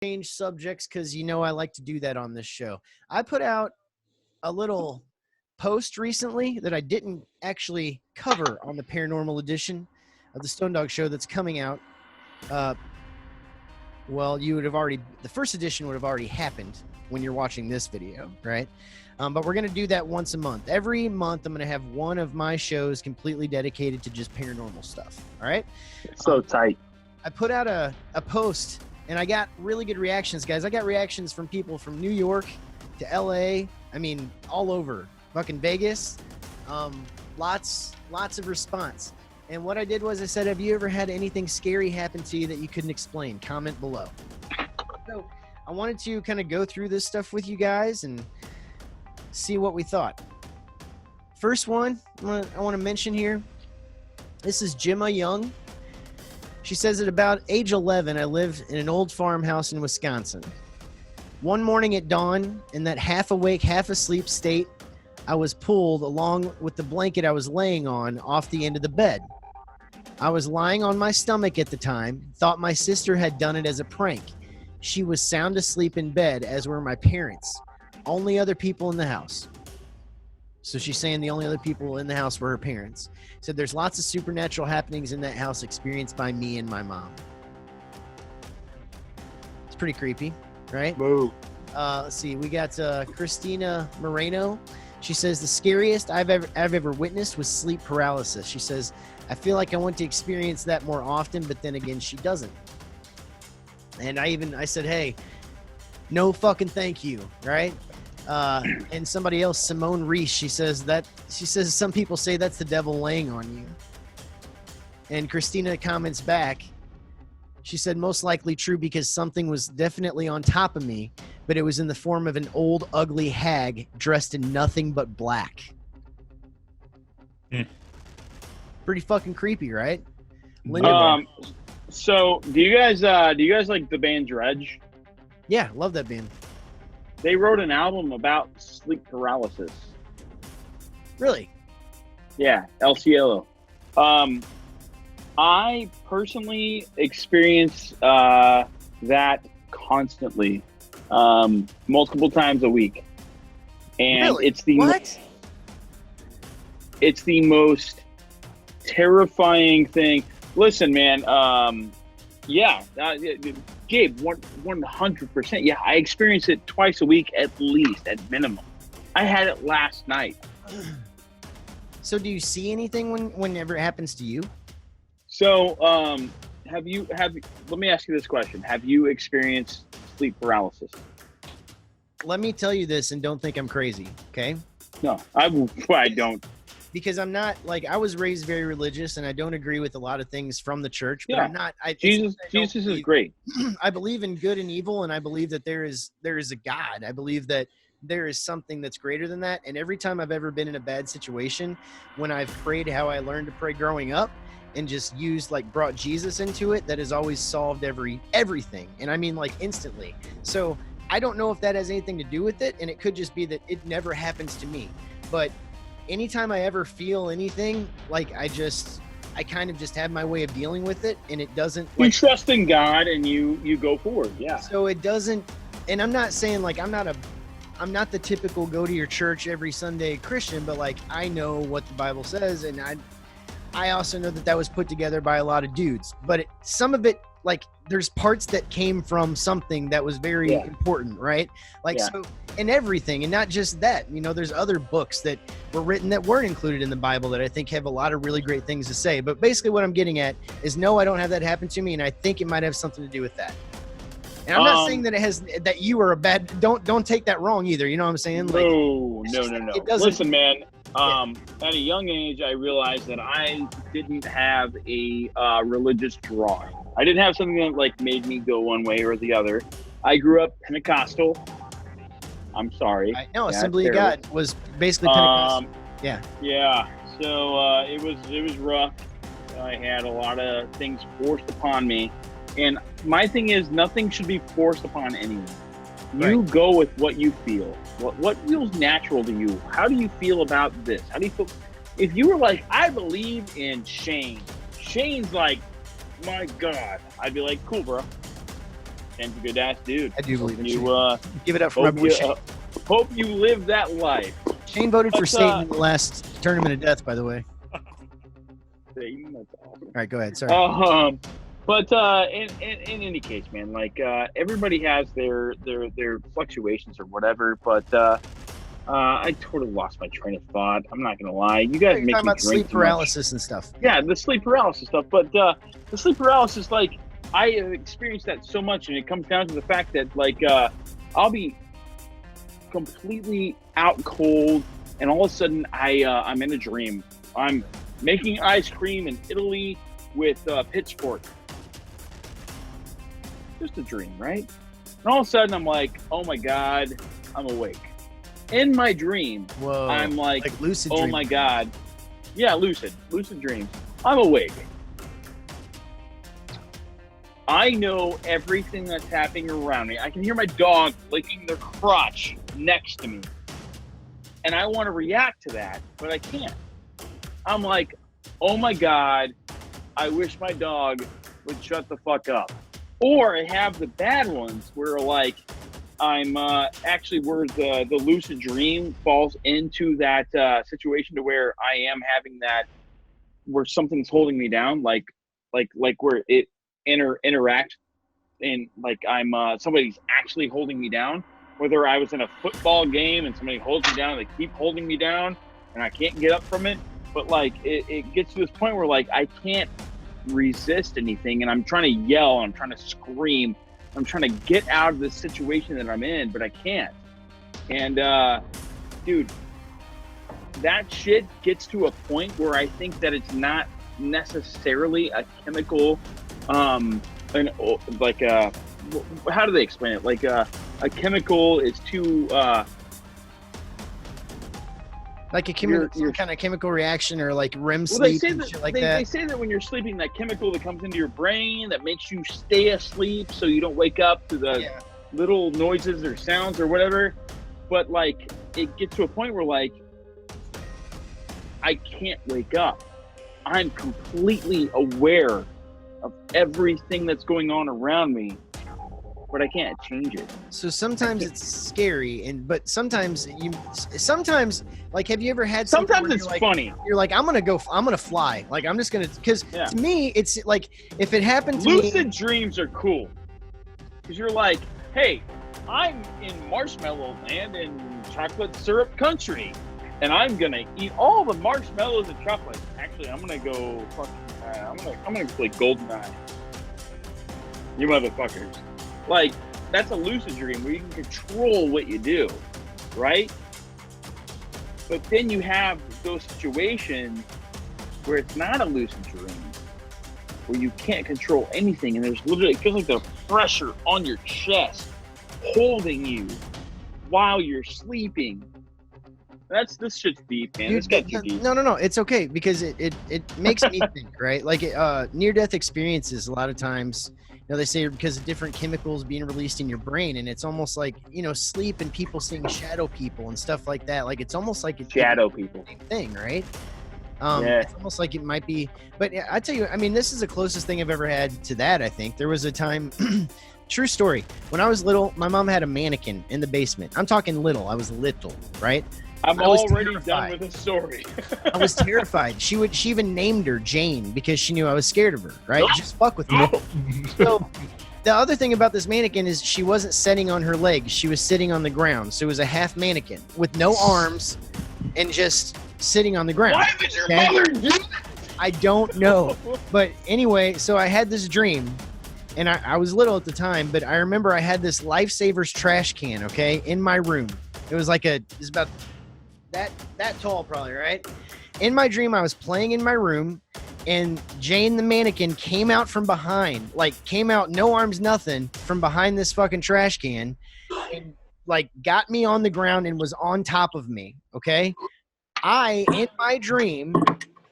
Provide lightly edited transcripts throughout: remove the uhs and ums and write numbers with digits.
change subjects because I like to do that on this show. I put out a little post recently that I didn't actually cover on the Paranormal edition of the Stone Dog Show that's coming out. Well, the first edition would have already happened when you're watching this video, right? But we're going to do that once a month. Every month, I'm going to have one of my shows completely dedicated to just paranormal stuff, all right? It's so tight. I put out a post, and I got really good reactions, guys. I got reactions from people from New York to LA. I mean, all over. Fucking Vegas. Lots of response. And what I did was I said, have you ever had anything scary happen to you that you couldn't explain? Comment below. So I wanted to kind of go through this stuff with you guys and see what we thought. First one I want to mention here. This is Gemma Young. She says, at about age 11, I lived in an old farmhouse in Wisconsin. One morning at dawn, in that half awake, half asleep state, I was pulled along with the blanket I was laying on off the end of the bed. I was lying on my stomach at the time, thought my sister had done it as a prank. She was sound asleep in bed, as were my parents. Only other people in the house. So she's saying the only other people in the house were her parents. Said there's lots of supernatural happenings in that house experienced by me and my mom. It's pretty creepy, right? Boo. Let's see. We got Christina Moreno. She says the scariest I've ever witnessed was sleep paralysis. She says, I feel like I want to experience that more often, but then again, she doesn't. And I said, hey, no fucking thank you, right? And somebody else, Simone Reese, she says some people say that's the devil laying on you. And Christina comments back. She said, most likely true because something was definitely on top of me, but it was in the form of an old, ugly hag dressed in nothing but black. Pretty fucking creepy, right? Linda, so do you guys like the band Dredge? yeah, love that band. They wrote an album about sleep paralysis. Really? Yeah, El Cielo. I personally experience that constantly, multiple times a week, and Really? it's the what? It's the most terrifying thing. Listen, man. Yeah, Gabe, 100%. Yeah, I experience it twice a week at least, at minimum. I had it last night. So do you see anything whenever it happens to you? So, let me ask you this question. Have you experienced sleep paralysis? Let me tell you this, and don't think I'm crazy, okay? No, I don't. Because I'm not, like, I was raised very religious, and I don't agree with a lot of things from the church, but Yeah. I'm not. Jesus is great. I believe in good and evil, and I believe that there is a God. I believe that there is something that's greater than that. And every time I've ever been in a bad situation, when I've prayed how I learned to pray growing up, and just brought Jesus into it, that has always solved everything. And I mean, like, instantly. So I don't know if that has anything to do with it, and it could just be that it never happens to me. But anytime I ever feel anything, like, I kind of just have my way of dealing with it, and it doesn't. You trust in God and you go forward, yeah. So it doesn't, and I'm not saying, like, I'm not the typical go to your church every Sunday Christian, but, like, I know what the Bible says, and I also know that was put together by a lot of dudes. But some of it, like, there's parts that came from something that was very important, right? Like, so, and everything, and not just that, there's other books that were written that weren't included in the Bible that I think have a lot of really great things to say. But basically what I'm getting at is, no, I don't have that happen to me, and I think it might have something to do with that. And I'm not saying that that you are a bad, don't take that wrong either. You know what I'm saying? Like, no. Listen, man, at a young age, I realized that I didn't have a religious drawing. I didn't have something that, like, made me go one way or the other. I grew up Pentecostal. I'm sorry. No, Assembly of God was basically Pentecostal. Yeah. So it was rough. I had a lot of things forced upon me. And my thing is, nothing should be forced upon anyone. You go with what you feel. What feels natural to you? How do you feel about this? How do you feel? If you were like, I believe in Shane. Shane's like, my God. I'd be like, cool, bro. Shane's a good ass dude. I do believe in you. Shane. Give it up for my boy Shane. Hope you live that life. Shane voted for Satan in the last Tournament of Death, by the way. Satan, that's awesome. All right, go ahead. Sorry. But in any case, man, like everybody has their fluctuations or whatever. But I totally lost my train of thought. I'm not gonna lie. You guys You're make talking me about drink sleep paralysis and stuff. Yeah, the sleep paralysis stuff. But the sleep paralysis, like I have experienced that so much, and it comes down to the fact that like I'll be completely out cold, and all of a sudden I'm in a dream. I'm making ice cream in Italy with pitchfork. Just a dream, right? And all of a sudden I'm like, oh my God, I'm awake. In my dream, Whoa, I'm like lucid oh dream. my God. Yeah, lucid dreams. I'm awake. I know everything that's happening around me. I can hear my dog licking their crotch next to me. And I want to react to that, but I can't. I'm like, oh my God, I wish my dog would shut the fuck up. Or I have the bad ones where like I'm actually where the lucid dream falls into that situation to where I am having that where something's holding me down, like where it interact and like I'm somebody's actually holding me down. Whether I was in a football game and somebody holds me down, they keep holding me down and I can't get up from it. But like it gets to this point where like I can't resist anything, and I'm trying to yell, I'm trying to scream, I'm trying to get out of this situation that I'm in, but I can't. And dude, that shit gets to a point where I think that it's not necessarily a chemical like how do they explain it? Like a chemical is too like some kind of chemical reaction or like REM sleep they say and that, shit like they, that. They say that when you're sleeping, that chemical that comes into your brain that makes you stay asleep so you don't wake up to the little noises or sounds or whatever. But like it gets to a point where like I can't wake up. I'm completely aware of everything that's going on around me, but I can't change it. So sometimes it's scary, but sometimes like, have you ever had sometimes it's like, funny. You're like, I'm gonna fly. Like I'm just gonna, because to me it's like if it happened to lucid dreams are cool because you're like, hey, I'm in marshmallow land in chocolate syrup country, and I'm gonna eat all the marshmallows and chocolate. Actually, I'm gonna go fucking. I'm gonna play GoldenEye. You motherfuckers. Like, that's a lucid dream where you can control what you do, right? But then you have those situations where it's not a lucid dream, where you can't control anything, and there's literally, it feels like the pressure on your chest holding you while you're sleeping. This shit's deep, man. This got too deep. No, it's okay because it makes me think, right? Like near-death experiences a lot of times, they say because of different chemicals being released in your brain, and it's almost like, sleep and people seeing shadow people and stuff like that. Like it's almost like it's shadow people same thing, right? It's almost like it might be, but I tell you, I mean, this is the closest thing I've ever had to that. I think there was a time, true story. When I was little, my mom had a mannequin in the basement. I'm talking little. I was little, right? I'm already done with the story. I was terrified. She even named her Jane because she knew I was scared of her, right? Just fuck with me. So the other thing about this mannequin is she wasn't sitting on her legs. She was sitting on the ground. So it was a half mannequin with no arms and just sitting on the ground. Why did your mother do that? I don't know. But anyway, so I had this dream, and I was little at the time, but I remember I had this Lifesavers trash can, okay, in my room. It was like it's about that tall probably, right? In my dream, I was playing in my room, and Jane the mannequin came out from behind, like came out, no arms, nothing, from behind this fucking trash can, and like got me on the ground and was on top of me, okay? In my dream,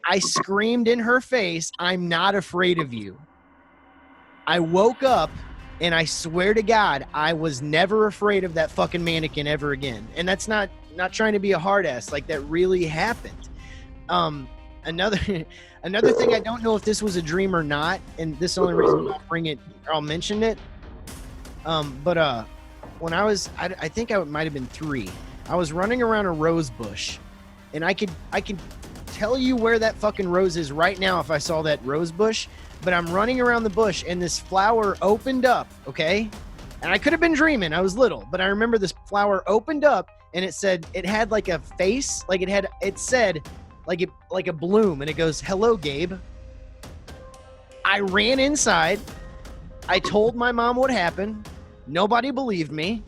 I screamed in her face, "I'm not afraid of you." I woke up, and I swear to God, I was never afraid of that fucking mannequin ever again. And that's not trying to be a hard ass. Like, that really happened. Another thing, I don't know if this was a dream or not, and this is the only reason I'll mention it. But when I was, I think I might have been 3. I was running around a rose bush, and I could tell you where that fucking rose is right now if I saw that rose bush. But I'm running around the bush, and this flower opened up. Okay, and I could have been dreaming. I was little, but I remember this flower opened up, and it had like a face, like it said like a bloom, and it goes, "Hello, Gabe." I ran inside. I told my mom what happened. Nobody believed me.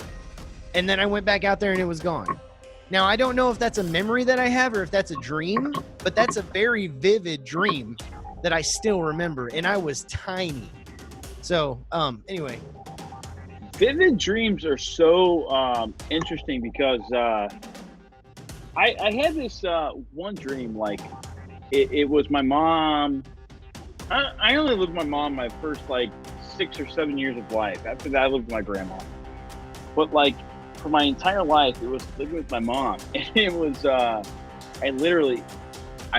And then I went back out there and it was gone. Now, I don't know if that's a memory that I have or if that's a dream, but that's a very vivid dream that I still remember. And I was tiny. So, anyway. Vivid dreams are so interesting because I had this one dream, like it was my mom. I only lived with my mom my first like 6 or 7 years of life. After that, I lived with my grandma. But like for my entire life, it was living with my mom. And it was, I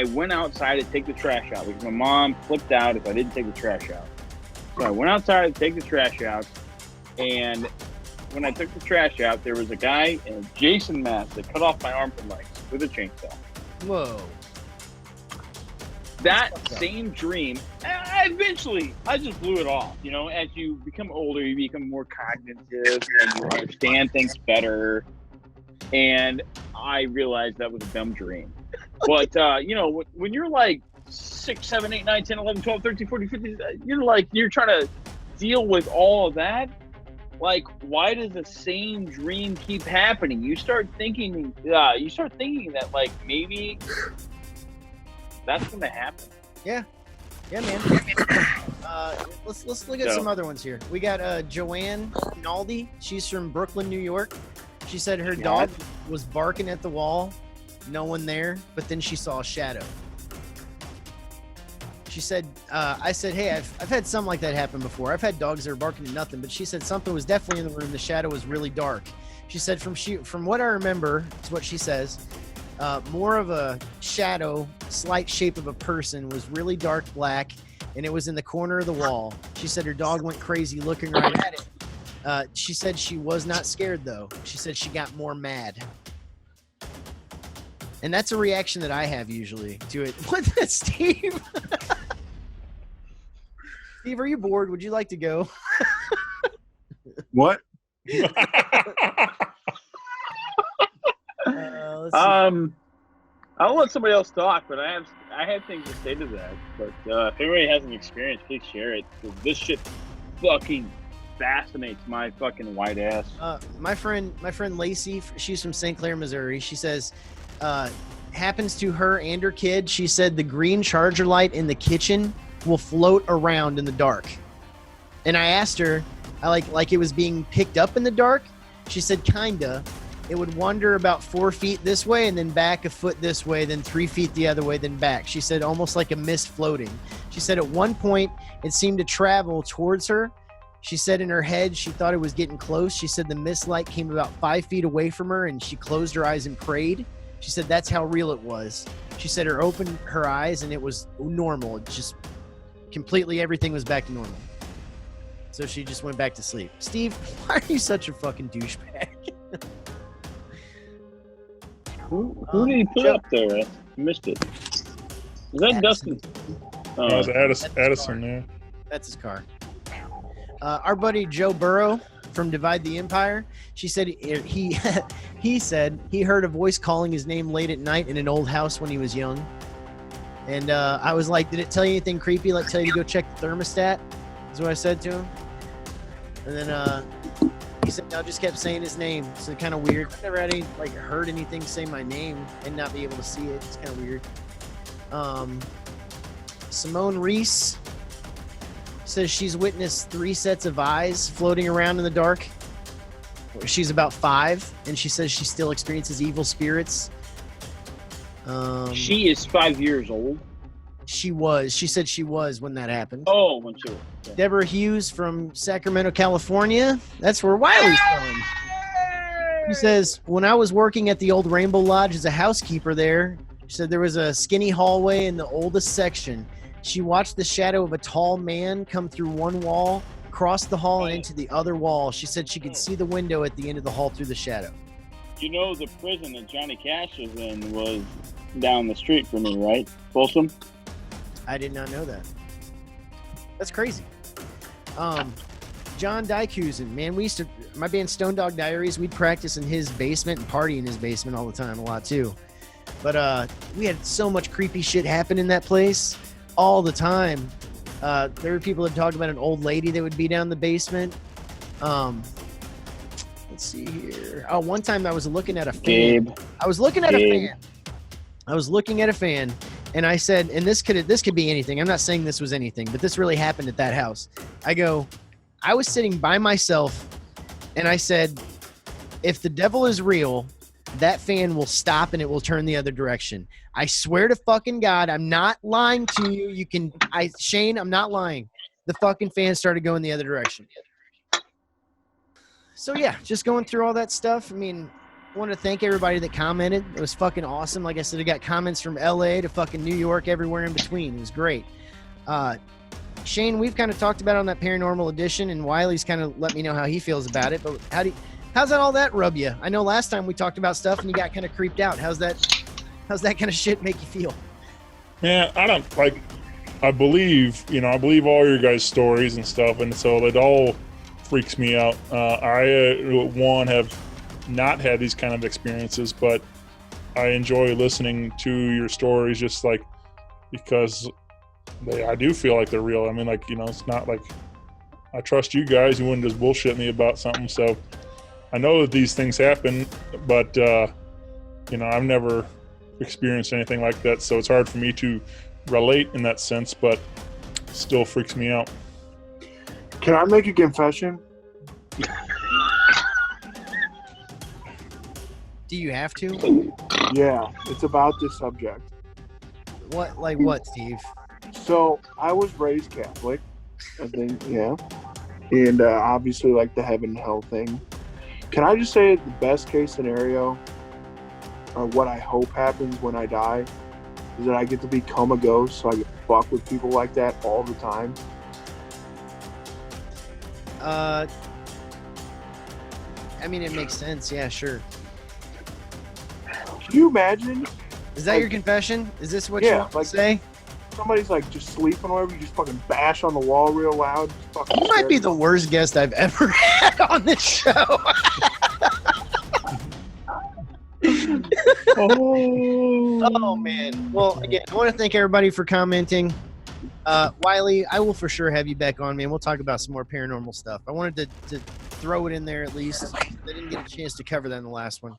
went outside to take the trash out because my mom flipped out if I didn't take the trash out. So I went outside to take the trash out. And when I took the trash out, there was a guy in a Jason mask that cut off my arms and legs with a chainsaw. Whoa. That same dream, eventually, I just blew it off. You know, as you become older, you become more cognitive and you understand things better. And I realized that was a dumb dream. But, you know, when you're like 6, 7, 8, 9, 10, 11, 12, 13, 14, 15, you're trying to deal with all of that. Like, why does the same dream keep happening? You start thinking that, like, maybe that's going to happen. Yeah, man. Let's look at some other ones here. We got Joanne Naldi. She's from Brooklyn, New York. She said her dog was barking at the wall, no one there, but then she saw a shadow. She said, I said, hey, I've had something like that happen before. I've had dogs that are barking at nothing, but she said something was definitely in the room. The shadow was really dark. She said, from what I remember, is what she says, more of a shadow, slight shape of a person, was really dark black, and it was in the corner of the wall. She said her dog went crazy looking right at it. She said she was not scared, though. She said she got more mad. And that's a reaction that I have usually to it. What's that, Steve? Steve, are you bored? Would you like to go? What? I'll let somebody else talk, but I have things to say to that. But if anybody has an experience, please share it. This shit fucking fascinates my fucking white ass. My friend Lacey, she's from St. Clair, Missouri. She says, happens to her and her kid. She said the green charger light in the kitchen will float around in the dark. And I asked her, like it was being picked up in the dark. She said, kinda. It would wander about 4 feet this way and then back a foot this way, then 3 feet the other way, then back. She said almost like a mist floating. She said at one point it seemed to travel towards her. She said in her head she thought it was getting close. She said the mist light came about 5 feet away from her and she closed her eyes and prayed. She said that's how real it was. She said her opened her eyes and it was normal. It just completely everything was back to normal. So she just went back to sleep. Steve, why are you such a fucking douchebag? Who did he put up there? I missed it. Is that Dustin? Oh, it was Addison there. That's his car. Our buddy Joe Burrow from Divide the Empire. She said he said he heard a voice calling his name late at night in an old house when he was young. And I was like, did it tell you anything creepy? Like tell you to go check the thermostat? Is what I said to him. And then he said, no, just kept saying his name. So kind of weird. I've never had heard anything say my name and not be able to see it. It's kind of weird. Simone Reese says she's witnessed 3 sets of eyes floating around in the dark. She's about 5, and she says she still experiences evil spirits. She is 5 years old. She was. She said she was when that happened. Oh, when she was. Yeah. Deborah Hughes from Sacramento, California. That's where Wiley's from. She says, when I was working at the old Rainbow Lodge as a housekeeper there, she said there was a skinny hallway in the oldest section. She watched the shadow of a tall man come through one wall, crossed the hall and into the other wall. She said she could see the window at the end of the hall through the shadow. You know, the prison that Johnny Cash was in was down the street from me, right? Folsom? I did not know that. That's crazy. John Dykusen, man, we used to, my band Stone Dog Diaries, we'd practice in his basement and party in his basement all the time, a lot too. But we had so much creepy shit happen in that place all the time. There were people that talked about an old lady that would be down the basement. Let's see here. Oh, one time I was looking at a fan. Gabe. I was looking at a fan, and I said, and this could be anything. I'm not saying this was anything, but this really happened at that house. I was sitting by myself, and I said, if the devil is real, that fan will stop and it will turn the other direction. I swear to fucking God, I'm not lying to you. Shane, I'm not lying. The fucking fan started going the other direction. So yeah, just going through all that stuff. I mean, I want to thank everybody that commented. It was fucking awesome. Like I said, I got comments from LA to fucking New York, everywhere in between. It was great. Shane, we've kind of talked about it on that Paranormal Edition, and Wiley's kind of let me know how he feels about it. But how's that all that rub you? I know last time we talked about stuff and you got kind of creeped out. How's that kind of shit make you feel? Yeah, I believe all your guys' stories and stuff, and so it all freaks me out. I have not had these kind of experiences, but I enjoy listening to your stories just like because I do feel like they're real. I mean, like, it's not like I trust you guys. You wouldn't just bullshit me about something. So I know that these things happen, but I've never experienced anything like that. So it's hard for me to relate in that sense, but it still freaks me out. Can I make a confession? Do you have to? Yeah, it's about this subject. What, Steve? So I was raised Catholic, I think, yeah. And obviously like the heaven and hell thing. Can I just say the best case scenario, or what I hope happens when I die, is that I get to become a ghost so I get to fuck with people like that all the time? I mean, it makes sense. Yeah, sure. Can you imagine? Is that your confession? Is this what you want to say? Somebody's like just sleeping or whatever, you just fucking bash on the wall real loud. You might be the worst guest I've ever had on this show. Oh man. Well, again, I want to thank everybody for commenting. Wiley, I will for sure have you back on, man. We'll talk about some more paranormal stuff. I wanted to throw it in there at least. I didn't get a chance to cover that in the last one.